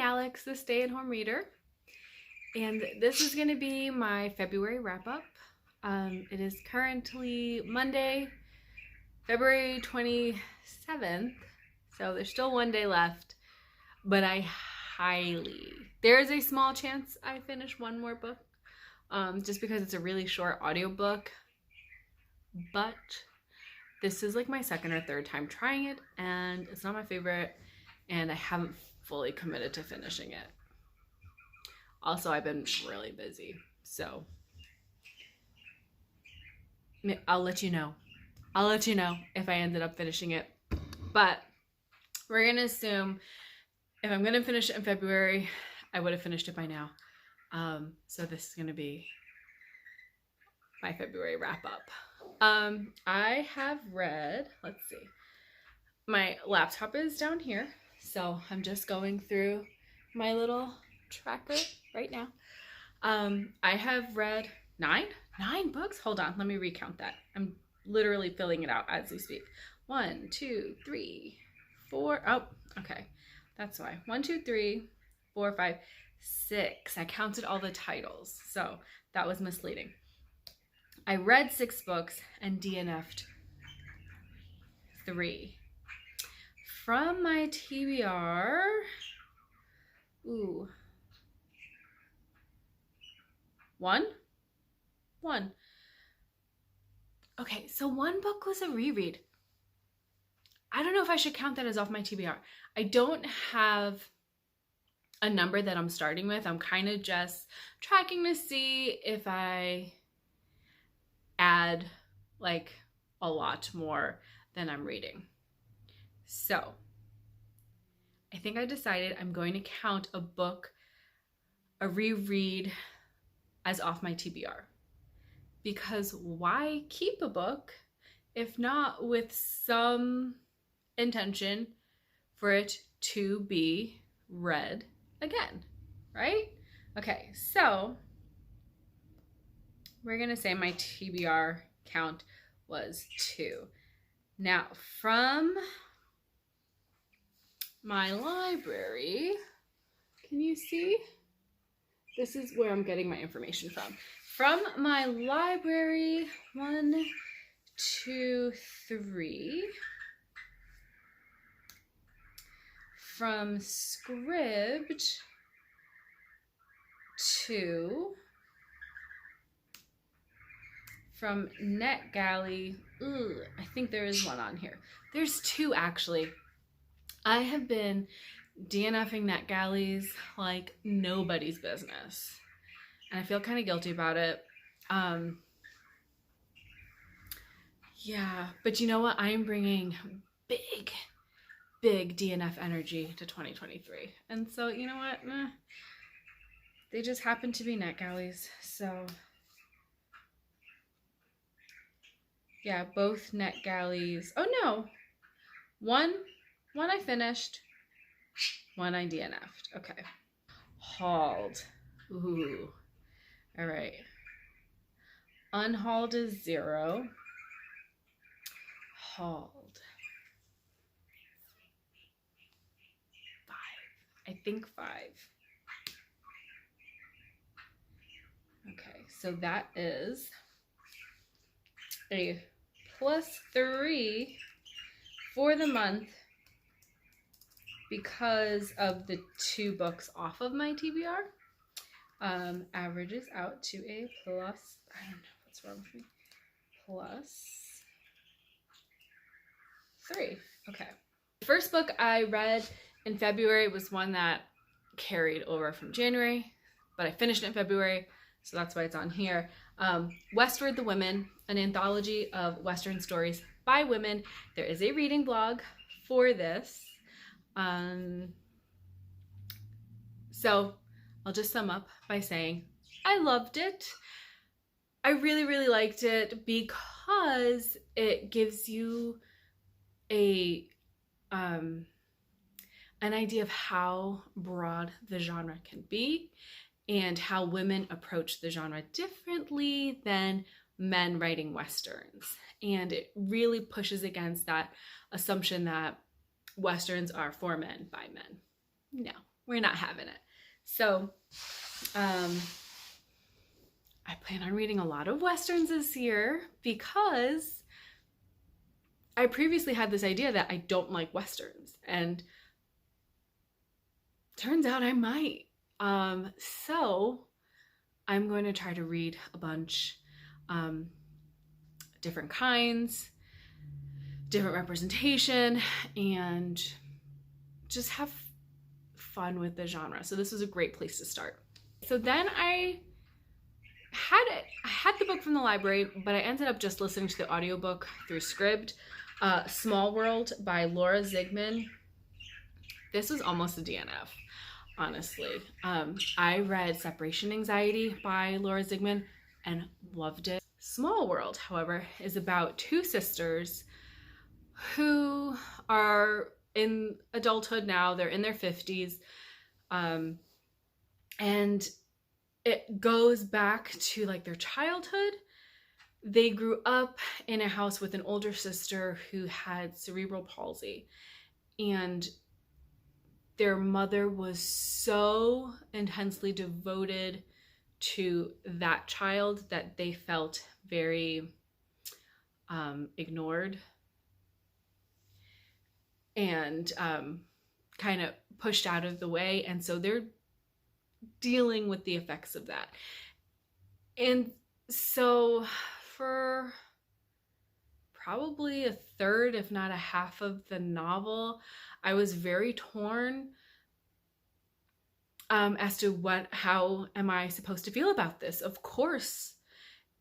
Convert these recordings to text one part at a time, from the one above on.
Alex, the stay-at-home reader, and this is going to be my February wrap-up. It is currently Monday, February 27th, so there's still one day left, but there is a small chance I finish one more book, just because it's a really short audiobook, but this is like my second or third time trying it, and it's not my favorite, and I haven't fully committed to finishing it. Also, I've been really busy, so I'll let you know. I'll let you know if I ended up finishing it. But we're gonna assume if I'm gonna finish it in February, I would have finished it by now. So this is gonna be my February wrap up. I have read, let's see, my laptop is down here, so I'm just going through my little tracker right now. I have read nine books. Hold on, let me recount that. I'm literally filling it out as we speak. 1, 2, 3, 4. Oh, okay, that's why. 1, 2, 3, 4, 5, 6. I counted all the titles, so that was misleading. I read 6 books and DNF'd 3. From my TBR, one. Okay, so one book was a reread. I don't know if I should count that as off my TBR. I don't have a number that I'm starting with. I'm kind of just tracking to see if I add like a lot more than I'm reading. So I think I decided I'm going to count a reread as off my TBR. Because why keep a book if not with some intention for it to be read again, right? Okay, so we're gonna say my TBR count was 2. Now, from my library, can you see? This is where I'm getting my information from. From my library, 1, 2, 3. From Scribd, 2. From NetGalley, I think there is one on here. There's 2 actually. I have been DNFing NetGalleys like nobody's business, and I feel kind of guilty about it. Yeah, but you know what? I am bringing big DNF energy to 2023, and so you know what? They just happen to be NetGalleys, so yeah, both NetGalleys. Oh no, one I finished, one I DNF'd. Okay. Hauled. Ooh. All right. Unhauled is 0. Hauled. 5. I think 5. Okay, so that is a +3 for the month because of the 2 books off of my TBR. Averages out to a plus, I don't know what's wrong with me, +3. Okay. The first book I read in February was one that carried over from January, but I finished it in February, so that's why it's on here. Westward the Women, an anthology of Western stories by women. There is a reading blog for this. So I'll just sum up by saying I loved it. I really liked it because it gives you an idea of how broad the genre can be and how women approach the genre differently than men writing Westerns. And it really pushes against that assumption that Westerns are for men by men. No, we're not having it. So I plan on reading a lot of Westerns this year because I previously had this idea that I don't like Westerns, and turns out I might. So I'm going to try to read a bunch, different kinds, different representation, and just have fun with the genre. So this was a great place to start. So then I had the book from the library, but I ended up just listening to the audiobook through Scribd. Small World by Laura Zigman. This was almost a DNF, honestly. I read Separation Anxiety by Laura Zigman and loved it. Small World, however, is about two sisters who are in adulthood now. They're in their 50s. And it goes back to like their childhood. They grew up in a house with an older sister who had cerebral palsy, and their mother was so intensely devoted to that child that they felt very ignored and kind of pushed out of the way. And so they're dealing with the effects of that. And so for probably a third, if not a half of the novel, I was very torn as to how am I supposed to feel about this? Of course,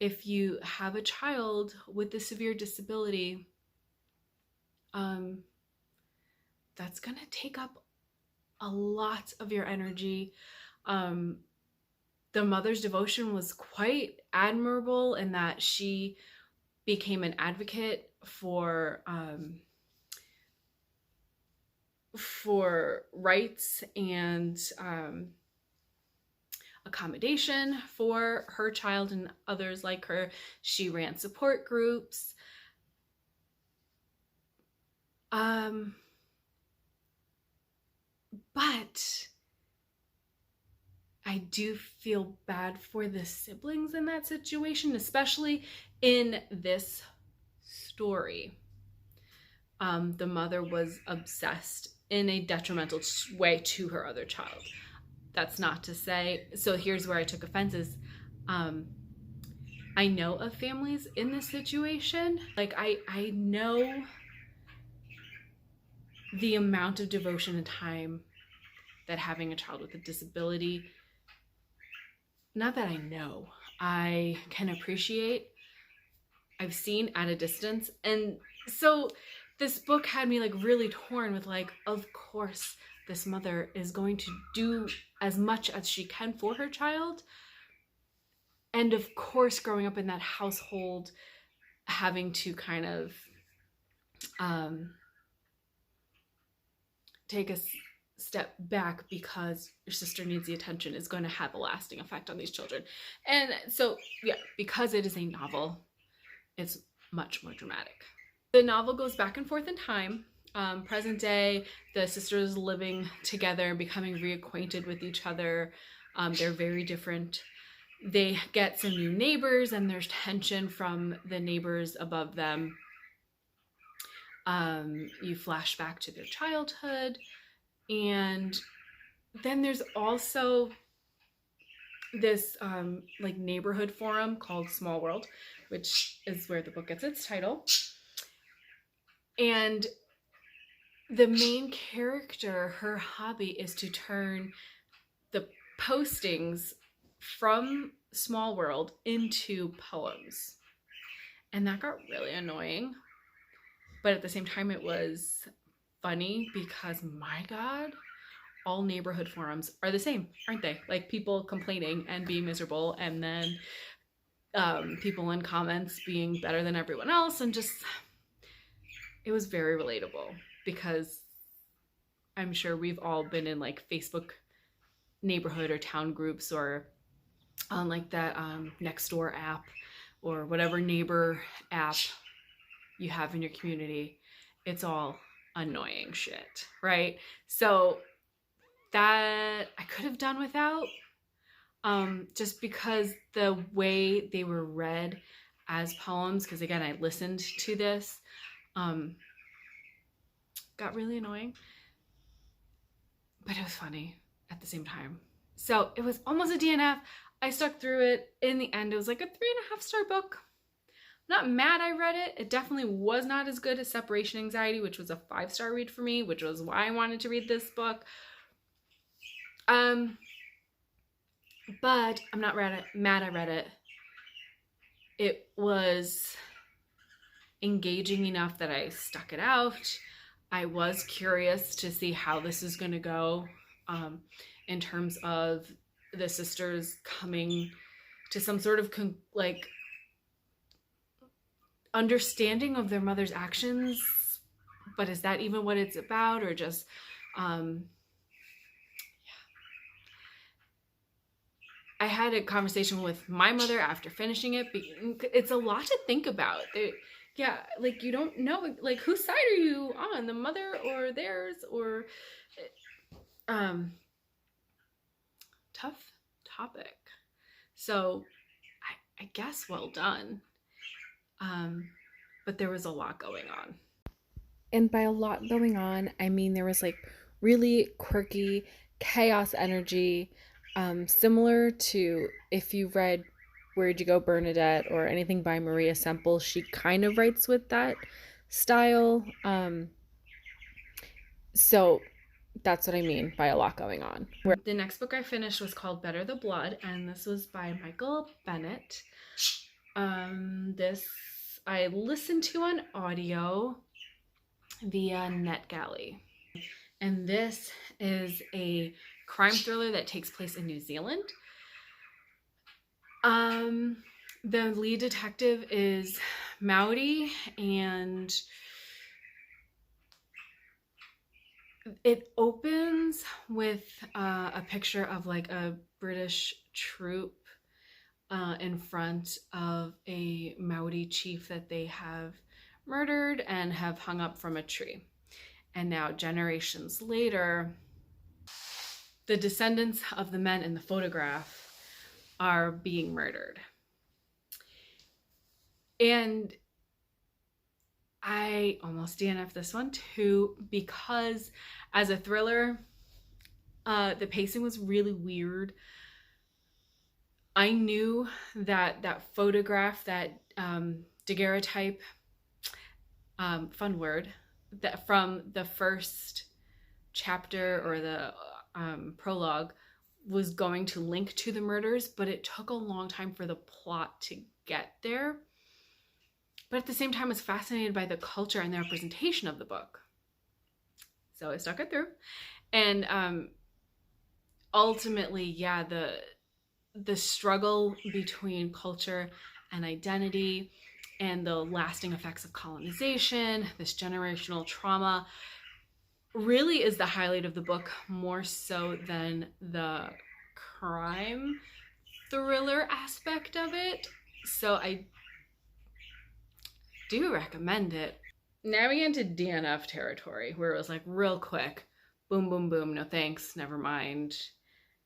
if you have a child with a severe disability, that's gonna take up a lot of your energy. The mother's devotion was quite admirable in that she became an advocate for rights and accommodation for her child and others like her. She ran support groups. But I do feel bad for the siblings in that situation, especially in this story. The mother was obsessed in a detrimental way to her other child. That's not to say, so here's where I took offense is, I know of families in this situation. Like I know the amount of devotion and time that having a child with a disability, not that I know, I can appreciate, I've seen at a distance. And so this book had me like really torn with like, of course this mother is going to do as much as she can for her child. And of course, growing up in that household, having to kind of take a step back because your sister needs the attention is going to have a lasting effect on these children. And so, yeah, because it is a novel, it's much more dramatic. The novel goes back and forth in time. Present day, the sisters living together, becoming reacquainted with each other. They're very different. They get some new neighbors, and there's tension from the neighbors above them. You flash back to their childhood, and then there's also this like neighborhood forum called Small World, which is where the book gets its title. And the main character, her hobby is to turn the postings from Small World into poems. And that got really annoying. But at the same time, it was funny because, my God, all neighborhood forums are the same, aren't they? Like people complaining and being miserable, and then people in comments being better than everyone else, and just, it was very relatable because I'm sure we've all been in like Facebook neighborhood or town groups, or on like that Nextdoor app, or whatever neighbor app you have in your community. It's all annoying shit, right? So that I could have done without, just because the way they were read as poems, because again, I listened to this, got really annoying, but it was funny at the same time. So it was almost a DNF. I stuck through it. In the end, it was like a 3.5-star book. I'm not mad I read it. It definitely was not as good as Separation Anxiety, which was a 5-star read for me, which was why I wanted to read this book. But I'm not mad I read it. It was engaging enough that I stuck it out. I was curious to see how this is going to go, in terms of the sisters coming to some sort of understanding of their mother's actions. But is that even what it's about, or just I had a conversation with my mother after finishing it. It's a lot to think about. Yeah, like, you don't know, like, whose side are you on, the mother or theirs, or tough topic. So I guess well done. But there was a lot going on. And by a lot going on, I mean there was like really quirky chaos energy, similar to if you read Where'd You Go, Bernadette, or anything by Maria Semple. She kind of writes with that style. So that's what I mean by a lot going on. The next book I finished was called Better the Blood, and this was by Michael Bennett. This I listened to on audio via NetGalley. And this is a crime thriller that takes place in New Zealand. The lead detective is Maori, and it opens with a picture of like a British troop in front of a Maori chief that they have murdered and have hung up from a tree. And now, generations later, the descendants of the men in the photograph are being murdered. And I almost DNF'd this one too, because as a thriller, the pacing was really weird. I knew that photograph, that daguerreotype, fun word, that from the first chapter or the prologue was going to link to the murders, but it took a long time for the plot to get there. But at the same time, I was fascinated by the culture and the representation of the book. So I stuck it through. And ultimately, yeah, the struggle between culture and identity and the lasting effects of colonization, this generational trauma, really is the highlight of the book, more so than the crime thriller aspect of it. So I do recommend it. Now we get into DNF territory, where it was like real quick, boom, boom, boom, no thanks, never mind,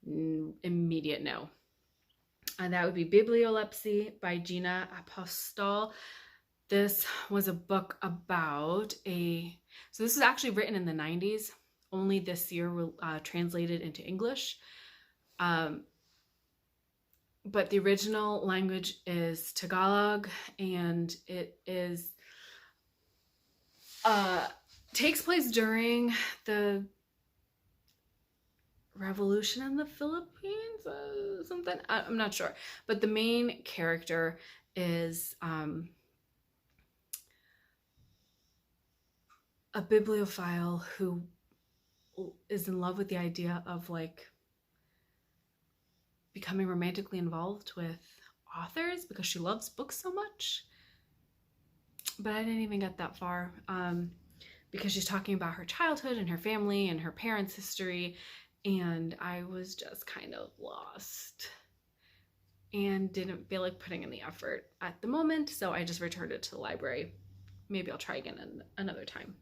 immediate no. And that would be Bibliolepsy by Gina Apostol. This was a book about so this was actually written in the 90s, only this year translated into English. But the original language is Tagalog, and it is takes place during the revolution in the Philippines, something, I'm not sure. But the main character is a bibliophile who is in love with the idea of like becoming romantically involved with authors because she loves books so much. But I didn't even get that far, because she's talking about her childhood and her family and her parents' history, and I was just kind of lost and didn't feel like putting in the effort at the moment, so I just returned it to the library. Maybe I'll try again another time.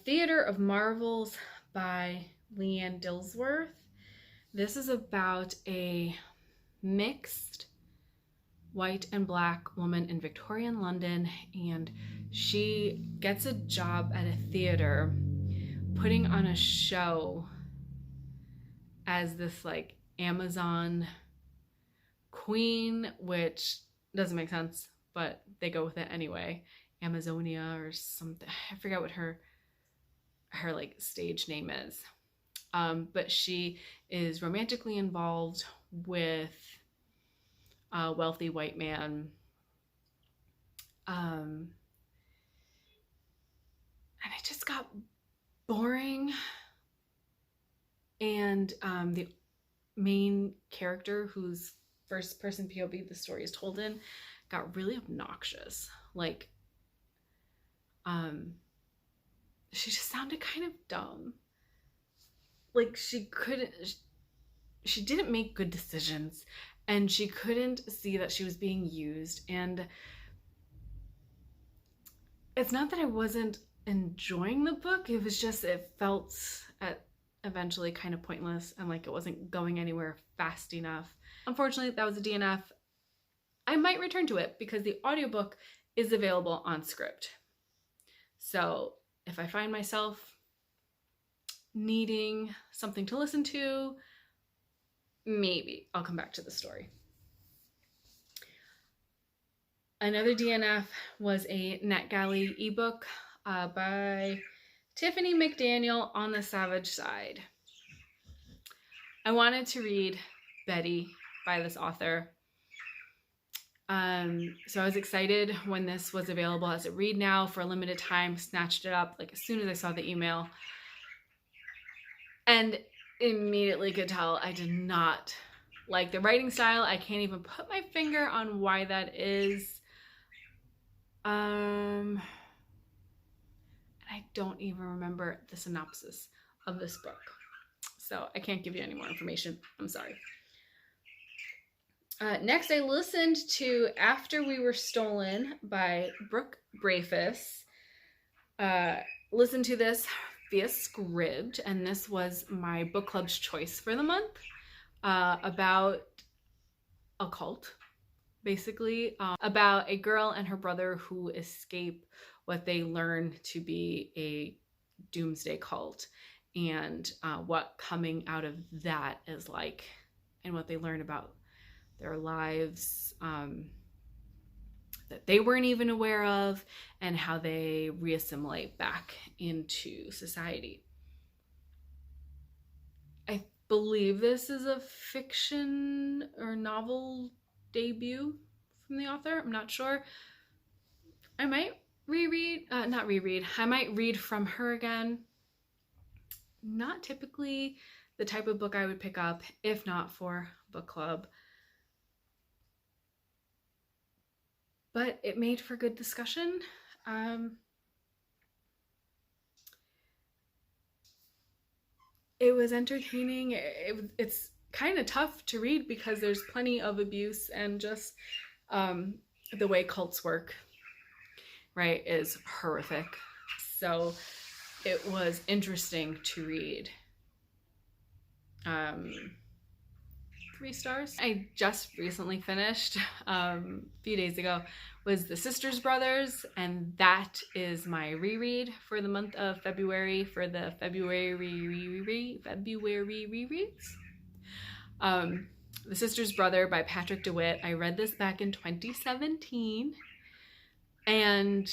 Theater of Marvels by Leanne Dillsworth. This is about a mixed white and black woman in Victorian London, and she gets a job at a theater putting on a show as this like Amazon queen, which doesn't make sense, but they go with it anyway. Amazonia or something. I forget what her like stage name is. But she is romantically involved with a wealthy white man. And it just got boring. And the main character, whose first person POV the story is told in, got really obnoxious. Like, she just sounded kind of dumb. Like, she didn't make good decisions, and she couldn't see that she was being used. And it's not that I wasn't enjoying the book, it was just, it felt eventually kind of pointless and like it wasn't going anywhere fast enough. Unfortunately, that was a DNF. I might return to it because the audiobook is available on Script. So if I find myself needing something to listen to, maybe I'll come back to the story. Another DNF was a NetGalley ebook by Tiffany McDaniel, On the Savage Side. I wanted to read Betty by this author. So I was excited when this was available as a read now for a limited time, snatched it up like as soon as I saw the email, and immediately could tell I did not like the writing style. I can't even put my finger on why that is. And I don't even remember the synopsis of this book, so I can't give you any more information. I'm sorry. Next, I listened to After We Were Stolen by Brooke Brafus. Listened to this via Scribd, and this was my book club's choice for the month, about a cult, basically, about a girl and her brother who escape what they learn to be a doomsday cult, and what coming out of that is like, and what they learn about their lives that they weren't even aware of, and how they reassimilate back into society. I believe this is a fiction or novel debut from the author. I'm not sure. I might I might read from her again. Not typically the type of book I would pick up if not for book club. But it made for good discussion. It was entertaining. It's kind of tough to read because there's plenty of abuse, and just the way cults work, right, is horrific. So it was interesting to read. 3 stars. I just recently finished, a few days ago, was The Sisters Brothers, and that is my reread for the month of February, for the February rereads. The Sisters Brother by Patrick DeWitt. I read this back in 2017, and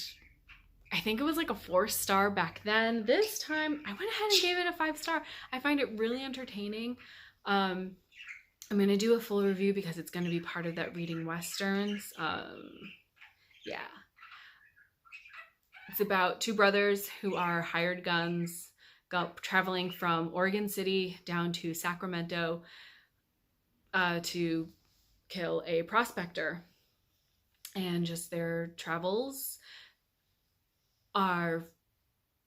I think it was like a 4-star back then. This time, I went ahead and gave it a 5-star. I find it really entertaining. I'm going to do a full review because it's going to be part of that Reading Westerns. Yeah. It's about 2 brothers who are hired guns, traveling from Oregon City down to Sacramento to kill a prospector. And just their travels are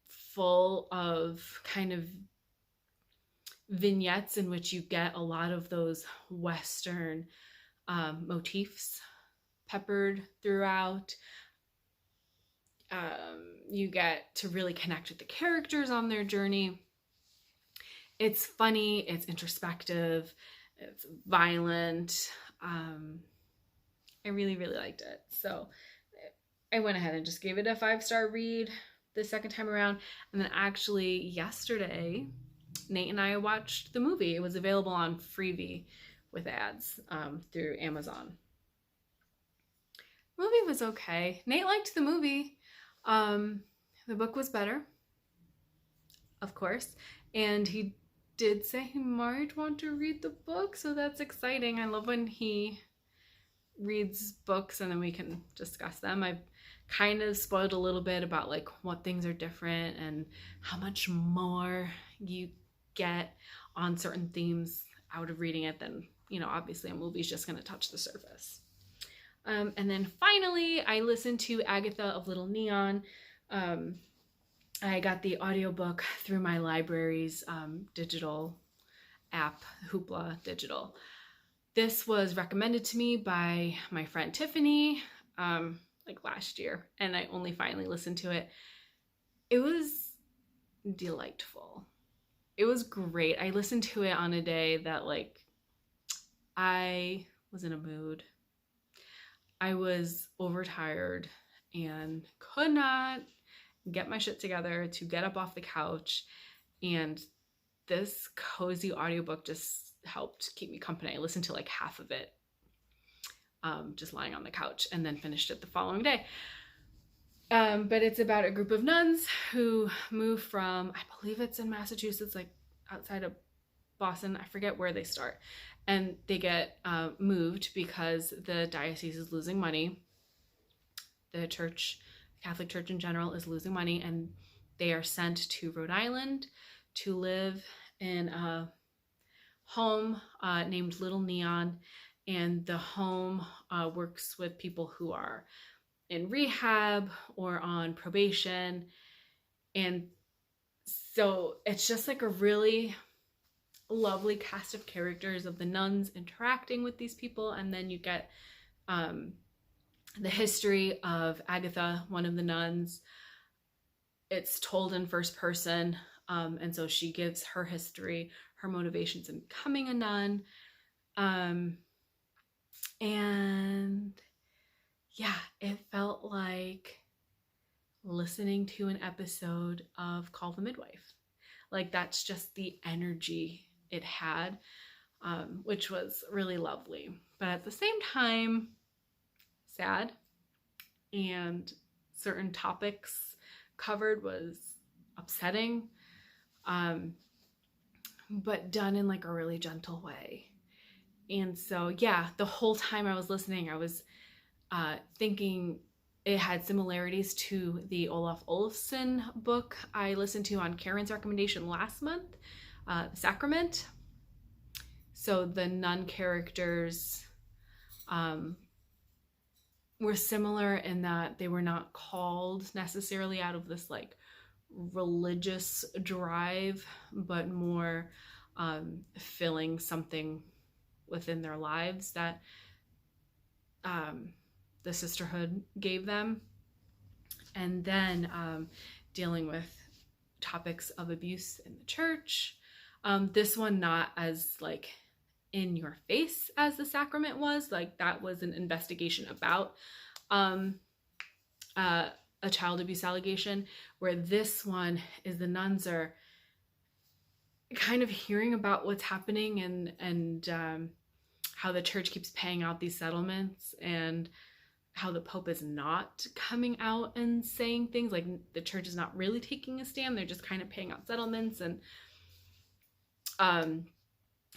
full of kind of vignettes in which you get a lot of those Western motifs peppered throughout. You get to really connect with the characters on their journey. it's funny, it's introspective, it's violent. I really, really liked it. So I went ahead and just gave it a 5-star read the second time around. And then actually yesterday, Nate and I watched the movie. It was available on Freevee with ads through Amazon. The movie was okay. Nate liked the movie. The book was better, of course. And he did say he might want to read the book, so that's exciting. I love when he reads books and then we can discuss them. I've kind of spoiled a little bit about like what things are different and how much more you get on certain themes out of reading it than, obviously a movie's just going to touch the surface. And then finally, I listened to Agatha of Little Neon. I got the audiobook through my library's digital app, Hoopla Digital. This was recommended to me by my friend Tiffany, like last year, and I only finally listened to it. It was delightful. It was great. I listened to it on a day that like I was in a mood. I was overtired and could not get my shit together to get up off the couch, and this cozy audiobook just helped keep me company. I listened to like half of it just lying on the couch and then finished it the following day. But it's about a group of nuns who move from, I believe it's in Massachusetts, like outside of Boston. I forget where they start. And they get moved because the diocese is losing money. The church, the Catholic Church in general, is losing money, and they are sent to Rhode Island to live in a home named Little Neon. And the home works with people who are in rehab or on probation. And so it's just like a really lovely cast of characters of the nuns interacting with these people. And then you get the history of Agatha, one of the nuns. It's told in first person. And so she gives her history, her motivations in becoming a nun. And yeah, it felt like listening to an episode of Call the Midwife. Like that's just the energy it had, which was really lovely. But at the same time, sad, and certain topics covered was upsetting, but done in like a really gentle way. And so, yeah, the whole time I was listening, I was thinking it had similarities to the Olaf Olafsson book I listened to on Karen's recommendation last month, Sacrament. So the nun characters were similar in that they were not called necessarily out of this like religious drive, but more filling something within their lives that the sisterhood gave them. And then dealing with topics of abuse in the church. This one not as like in your face as the Sacrament was. Like that was an investigation about a child abuse allegation, where this one is the nuns are kind of hearing about what's happening and how the church keeps paying out these settlements, and how the Pope is not coming out and saying things, like the church is not really taking a stand, they're just kind of paying out settlements. And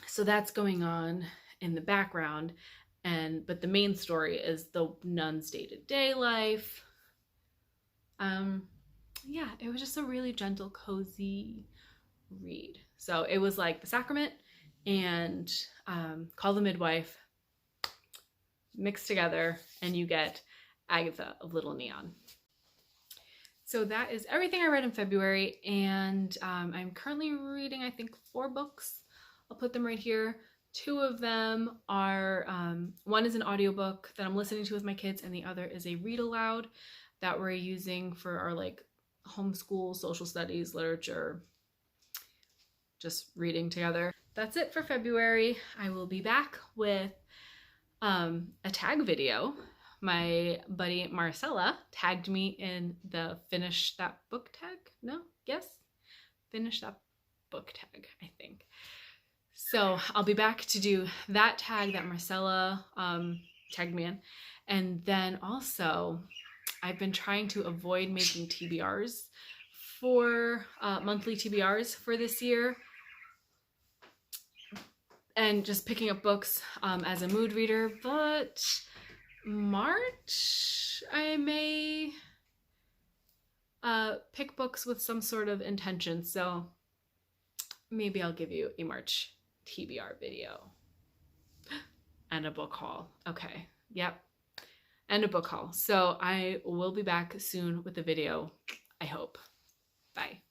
so that's going on in the background, but the main story is the nuns' day-to-day life. Yeah, it was just a really gentle, cozy read. So it was like the Sacrament and Call the Midwife mixed together, and you get Agatha of Little Neon. So that is everything I read in February, and I'm currently reading, I think, 4 books. I'll put them right here. 2 of them are, one is an audiobook that I'm listening to with my kids, and the other is a read aloud that we're using for our like homeschool, social studies, literature, just reading together. That's it for February. I will be back with a tag video. My buddy Marcella tagged me in the finish that book tag. No? Yes? Finish that book tag, I think. So I'll be back to do that tag that Marcella tagged me in. And then also, I've been trying to avoid making TBRs for monthly TBRs for this year, and just picking up books as a mood reader. But March, I may pick books with some sort of intention. So maybe I'll give you a March TBR video and a book haul. Okay, yep, and a book haul. So I will be back soon with a video, I hope. Bye.